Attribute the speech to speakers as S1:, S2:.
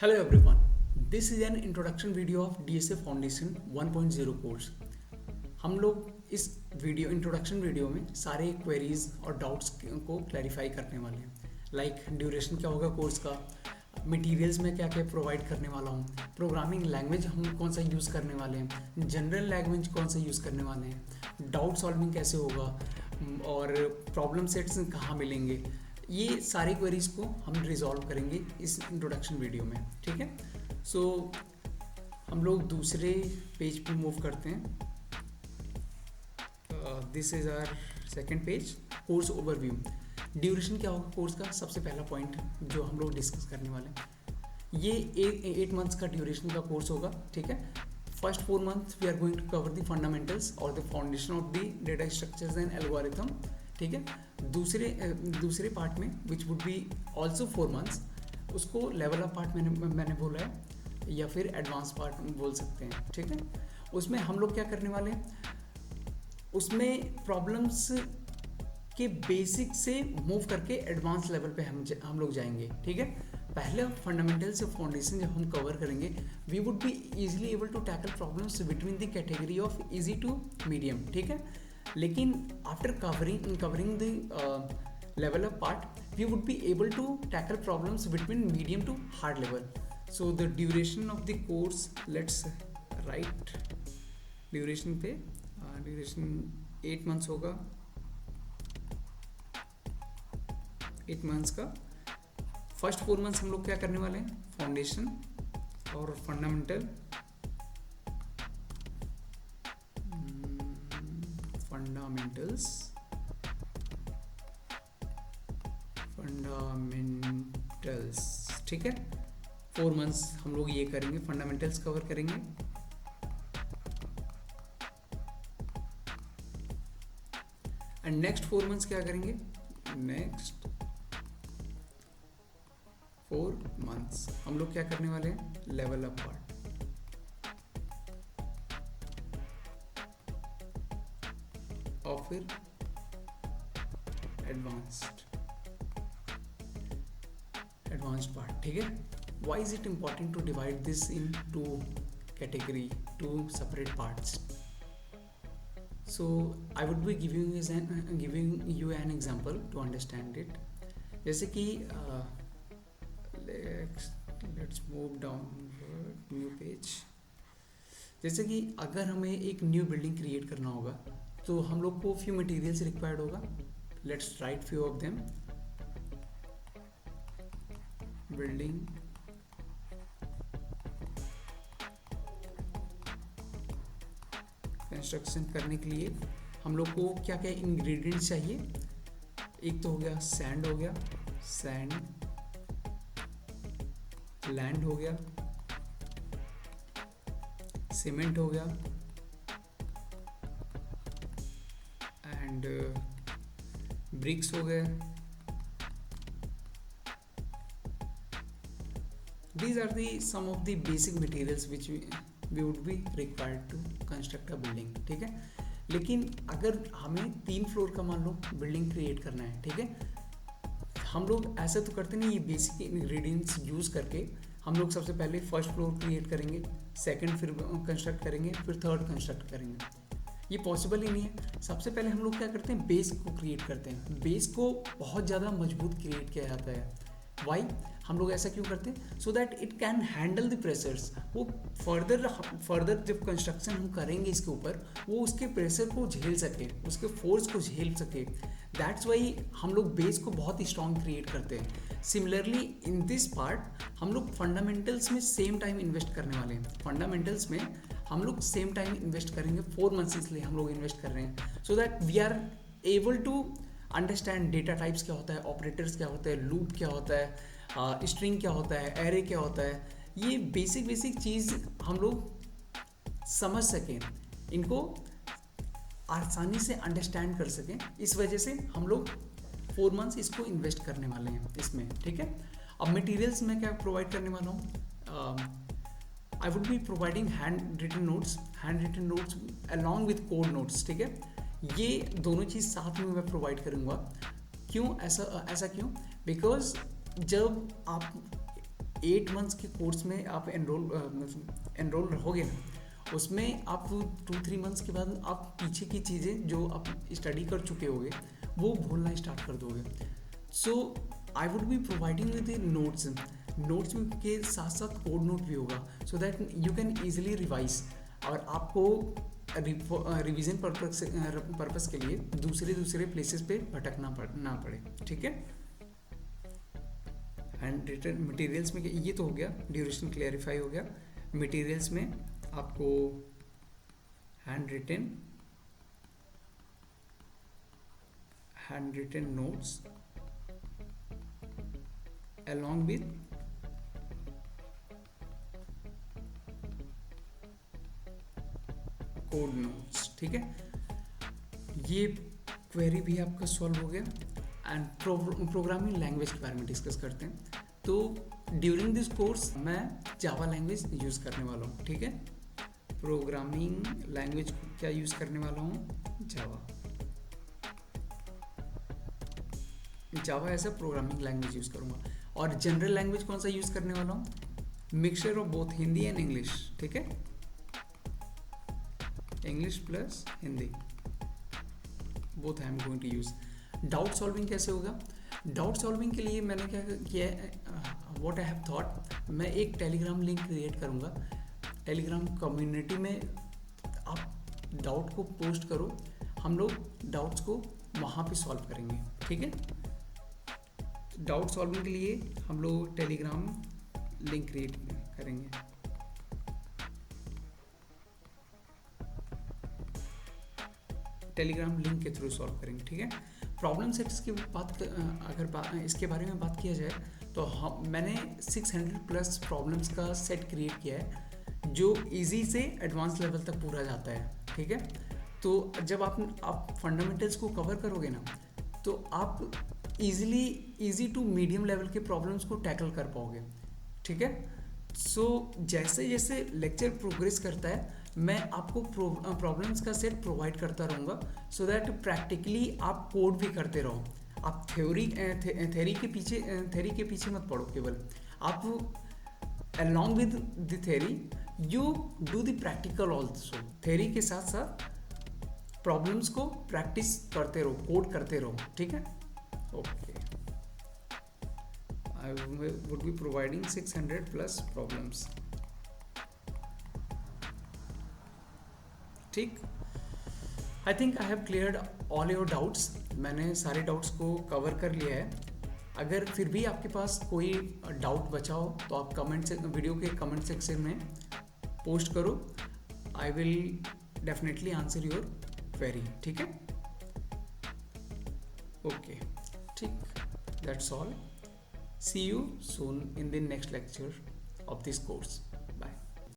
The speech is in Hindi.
S1: Hello everyone, this is an introduction video of DSA Foundation 1.0 course. हम लोग इस वीडियो इंट्रोडक्शन वीडियो में सारे क्वेरीज और डाउट्स को क्लैरिफाई करने वाले हैं। लाइक ड्यूरेशन क्या होगा कोर्स का, मटेरियल्स में क्या क्या प्रोवाइड करने वाला हूँ, प्रोग्रामिंग लैंग्वेज हम कौन सा यूज़ करने वाले हैं, जनरल लैंग्वेज कौन सा यूज़ करने वाले हैं, डाउट सॉल्विंग कैसे होगा और प्रॉब्लम सेट्स कहाँ मिलेंगे। ये सारी क्वेरीज को हम रिजॉल्व करेंगे इस इंट्रोडक्शन वीडियो में। ठीक है, सो हम लोग दूसरे पेज पे मूव करते हैं। This is our second page, course overview. Duration क्या होगा कोर्स का, सबसे पहला पॉइंट जो हम लोग डिस्कस करने वाले हैं। ये 8 मंथ्स का ड्यूरेशन का कोर्स होगा। ठीक है, first 4 months we are going to cover the fundamentals और the foundation of the data structures and algorithm. ठीक है, दूसरे पार्ट में which would be also 4 months, उसको लेवल अप पार्ट मैंने बोला है या फिर एडवांस पार्ट बोल सकते हैं। ठीक है, उसमें हम लोग क्या करने वाले हैं, उसमें प्रॉब्लम्स के बेसिक से मूव करके एडवांस लेवल पे हम लोग जाएंगे। ठीक है, पहले फंडामेंटल से फाउंडेशन जब हम कवर करेंगे, we would be easily able to tackle problems between the category of easy to medium. ठीक है, लेकिन after covering the level up part, we would be able to tackle problems between medium to hard level. So the duration of the course, let's write duration पे duration 8 months होगा। 8 months का फर्स्ट 4 months हम लोग क्या करने वाले हैं, फाउंडेशन और फंडामेंटल फंडामेंटल्स। ठीक है, 4 months हम लोग ये करेंगे, फंडामेंटल्स कवर करेंगे। एंड नेक्स्ट 4 months क्या करेंगे, नेक्स्ट 4 months हम लोग क्या करने वाले हैं, लेवल अप पार्ट और फिर एडवांस्ड पार्ट। ठीक है, why is it important to divide this in two category, two separate parts. So I would be giving you an example to understand it. जैसे कि let's move down new page. जैसे कि अगर हमें एक न्यू बिल्डिंग क्रिएट करना होगा तो हम लोग को फ्यू मटेरियल्स रिक्वायर्ड होगा। Let's write few of them. Building construction करने के लिए हम लोग को क्या क्या इंग्रेडिएंट्स चाहिए। एक तो हो गया सैंड, हो गया सैंड, लैंड हो गया, सीमेंट हो गया एंड ब्रिक्स हो गए। These are the some of the basic materials which we would be required to construct a building। ठीक है, लेकिन अगर हमें 3 फ्लोर का मान लो बिल्डिंग क्रिएट करना है, ठीक है, हम लोग ऐसा तो करते नहीं। ये बेसिक इंग्रेडिएंट्स यूज़ करके हम लोग सबसे पहले फर्स्ट फ्लोर क्रिएट करेंगे, सेकंड फिर कंस्ट्रक्ट करेंगे, फिर थर्ड कंस्ट्रक्ट करेंगे। ये पॉसिबल ही नहीं है। सबसे पहले हम लोग क्या करते हैं, बेस को क्रिएट करते हैं। बेस को बहुत ज़्यादा मजबूत क्रिएट किया जाता है। वाई हम लोग ऐसा क्यों करते हैं, so that it can handle the pressures. वो फर्दर जब कंस्ट्रक्शन हम करेंगे इसके ऊपर, वो उसके प्रेशर को झेल सके, उसके फोर्स को झेल सके। दैट्स वाई हम लोग बेस को बहुत स्ट्रॉन्ग क्रिएट करते हैं। सिमिलरली इन दिस पार्ट हम लोग फंडामेंटल्स में सेम टाइम इन्वेस्ट करने वाले हैं। फंडामेंटल्स में हम लोग सेम टाइम इन्वेस्ट करेंगे, 4 months इसलिए हम लोग इन्वेस्ट कर रहे हैं, so that we are able to understand data types क्या होता है, ऑपरेटर्स क्या होता है, लूप क्या होता है, स्ट्रिंग क्या होता है, एरे क्या होता है। ये बेसिक चीज़ हम लोग समझ सकें, इनको आसानी से अंडरस्टैंड कर सकें। इस वजह से हम लोग 4 months इसको इन्वेस्ट करने वाले हैं इसमें। ठीक है, अब मटेरियल्स में क्या प्रोवाइड करने वाला हूँ, I would be providing hand written notes along with code notes. ठीक है, ये दोनों चीज़ साथ में मैं प्रोवाइड करूँगा। क्यों ऐसा क्यों, बिकॉज जब आप 8 मंथ्स के कोर्स में आप एनरोल रहोगे ना, उसमें आप 2-3 मंथ्स के बाद आप पीछे की चीज़ें जो आप स्टडी कर चुके होगे वो भूलना स्टार्ट कर दोगे। So I would be providing with notes के साथ साथ कोड नोट भी होगा, so that you can easily revise, और आपको रिवीजन पर्पस के लिए दूसरे प्लेसेस पे भटकना ना पड़े, ठीक है। हैंड रिटन मटेरियल्स में ये तो हो गया, ड्यूरेशन क्लैरिफाई हो गया। मटेरियल्स में आपको hand written notes along with code notes, ठीक है। ये क्वेरी भी आपका सॉल्व हो गया। एंड प्रोग्रामिंग लैंग्वेज के बारे में डिस्कस करते हैं। तो ड्यूरिंग दिस कोर्स मैं जावा लैंग्वेज यूज़ करने वाला हूँ, ठीक है। प्रोग्रामिंग लैंग्वेज क्या यूज़ करने वाला हूँ? Java as a programming language use करूँगा। और जनरल लैंग्वेज कौन सा यूज़ करने वाला हूँ? Mixture of both Hindi and English, ठीक है। English plus Hindi, both I am going to use. Doubt solving कैसे होगा? डाउट सॉल्विंग के लिए मैंने क्या किया है, व्हाट आई हैव थॉट, मैं एक टेलीग्राम लिंक क्रिएट करूँगा। टेलीग्राम कम्युनिटी में आप डाउट को पोस्ट करो, हम लोग डाउट्स को वहाँ पे सॉल्व करेंगे, ठीक है। डाउट सॉल्विंग के लिए हम लोग टेलीग्राम लिंक क्रिएट करेंगे। टेलीग्राम लिंक के थ्रू सॉल्व करेंगे, ठीक है। प्रॉब्लम सेट्स की इसके बारे में बात किया जाए तो मैंने 600 प्लस प्रॉब्लम्स का सेट क्रिएट किया है जो इजी से एडवांस लेवल तक पूरा जाता है, ठीक है। तो जब आप फंडामेंटल्स को कवर करोगे ना, तो आप इजी टू मीडियम लेवल के प्रॉब्लम्स को टैकल कर पाओगे, ठीक है। सो जैसे जैसे लेक्चर प्रोग्रेस करता है मैं आपको प्रॉब्लम्स का सेट प्रोवाइड करता रहूँगा, सो दैट प्रैक्टिकली आप कोड भी करते रहो। आप थ्योरी के पीछे मत पड़ो केवल, आप along with the theory you do the practical also। Theory के साथ साथ प्रॉब्लम्स को प्रैक्टिस करते रहो, कोड करते रहो, ठीक है। Okay, I would be providing 600 plus problems, ठीक। I think I have cleared all your doubts. मैंने सारे डाउट्स को कवर कर लिया है। अगर फिर भी आपके पास कोई डाउट बचा हो तो आप वीडियो के कमेंट सेक्शन में पोस्ट करो। I will definitely answer your query, ठीक है। ओके, ठीक, that's all. See you soon in the next lecture of this course.